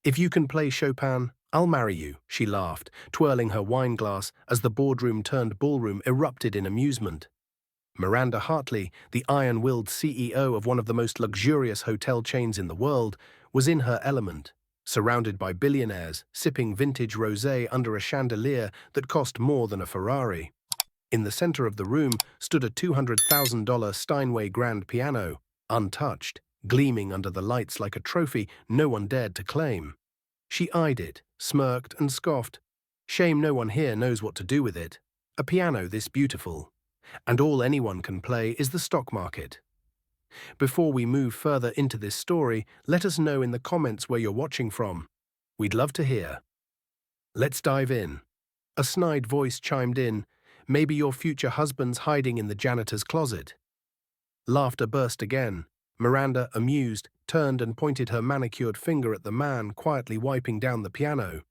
If you can play Chopin, I'll marry you, she laughed, twirling her wine glass as the boardroom turned ballroom erupted in amusement. Miranda Hartley, the iron-willed CEO of one of the most luxurious hotel chains in the world, was in her element, surrounded by billionaires, sipping vintage rosé under a chandelier that cost more than a Ferrari. In the center of the room stood a $200,000 Steinway grand piano, untouched, gleaming under the lights like a trophy no one dared to claim. She eyed it, smirked and scoffed. Shame no one here knows what to do with it. A piano this beautiful. And all anyone can play is the stock market. Before we move further into this story, let us know in the comments where you're watching from. We'd love to hear. Let's dive in. A snide voice chimed in, maybe your future husband's hiding in the janitor's closet. Laughter burst again. Miranda, amused, turned and pointed her manicured finger at the man quietly wiping down the piano.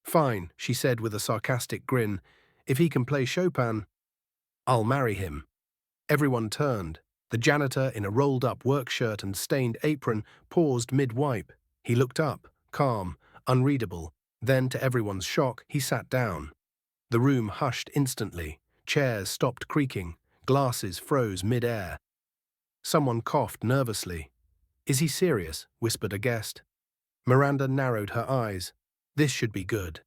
Fine, she said with a sarcastic grin. If he can play Chopin, I'll marry him. Everyone turned. The janitor, in a rolled-up work shirt and stained apron, paused mid-wipe. He looked up, calm, unreadable. Then, to everyone's shock, he sat down. The room hushed instantly. Chairs stopped creaking. Glasses froze mid-air. Someone coughed nervously. Is he serious? Whispered a guest. Miranda narrowed her eyes. This should be good.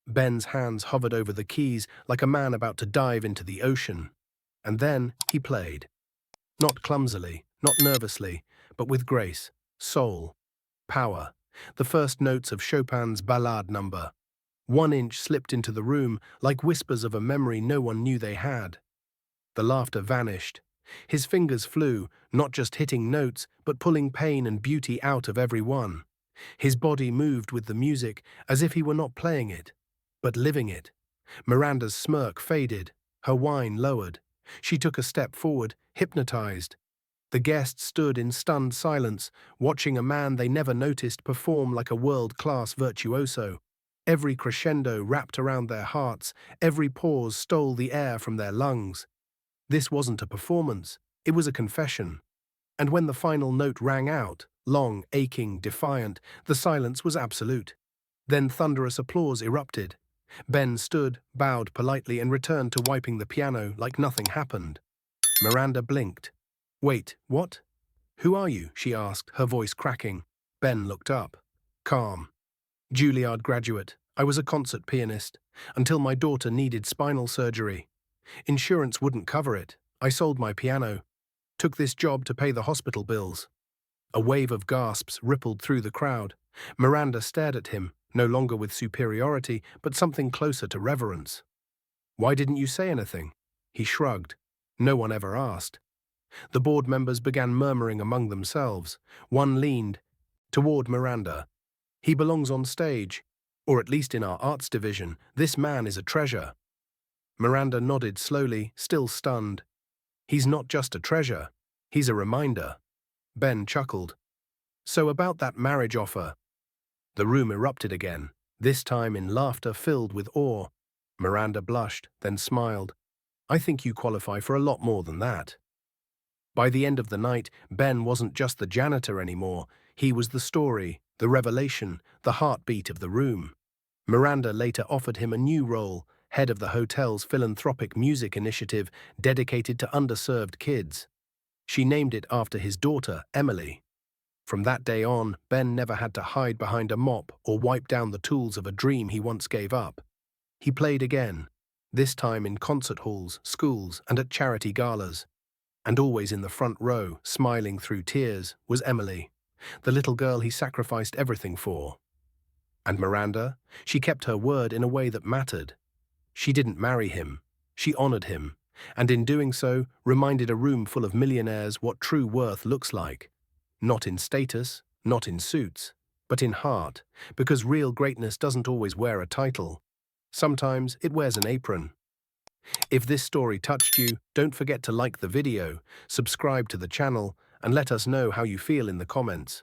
Ben's hands hovered over the keys like a man about to dive into the ocean. And then he played. Not clumsily, not nervously, but with grace, soul, power. The first notes of Chopin's ballade number. 1 inch slipped into the room like whispers of a memory no one knew they had. The laughter vanished. His fingers flew, not just hitting notes, but pulling pain and beauty out of every one. His body moved with the music as if he were not playing it, but living it. Miranda's smirk faded, her whine lowered. She took a step forward, hypnotized. The guests stood in stunned silence, watching a man they never noticed perform like a world-class virtuoso. Every crescendo wrapped around their hearts, every pause stole the air from their lungs. This wasn't a performance, it was a confession. And when the final note rang out, long, aching, defiant, the silence was absolute. Then thunderous applause erupted. Ben stood, bowed politely, and returned to wiping the piano like nothing happened. Miranda blinked. Wait, what? Who are you? She asked, her voice cracking. Ben looked up. Calm. Juilliard graduate. I was a concert pianist, until my daughter needed spinal surgery. Insurance wouldn't cover it. I sold my piano. Took this job to pay the hospital bills. A wave of gasps rippled through the crowd. Miranda stared at him, no longer with superiority, but something closer to reverence. Why didn't you say anything? He shrugged. No one ever asked. The board members began murmuring among themselves. One leaned toward Miranda. He belongs on stage, or at least in our arts division. This man is a treasure. Miranda nodded slowly, still stunned. He's not just a treasure, he's a reminder. Ben chuckled. So about that marriage offer. The room erupted again, this time in laughter filled with awe. Miranda blushed, then smiled. I think you qualify for a lot more than that. By the end of the night, Ben wasn't just the janitor anymore. He was the story, the revelation, the heartbeat of the room. Miranda later offered him a new role, head of the hotel's philanthropic music initiative dedicated to underserved kids. She named it after his daughter, Emily. From that day on, Ben never had to hide behind a mop or wipe down the tools of a dream he once gave up. He played again, this time in concert halls, schools, and at charity galas. And always in the front row, smiling through tears, was Emily, the little girl he sacrificed everything for. And Miranda, she kept her word in a way that mattered. She didn't marry him, she honored him, and in doing so, reminded a room full of millionaires what true worth looks like. Not in status, not in suits, but in heart, because real greatness doesn't always wear a title. Sometimes it wears an apron. If this story touched you, don't forget to like the video, subscribe to the channel, and let us know how you feel in the comments.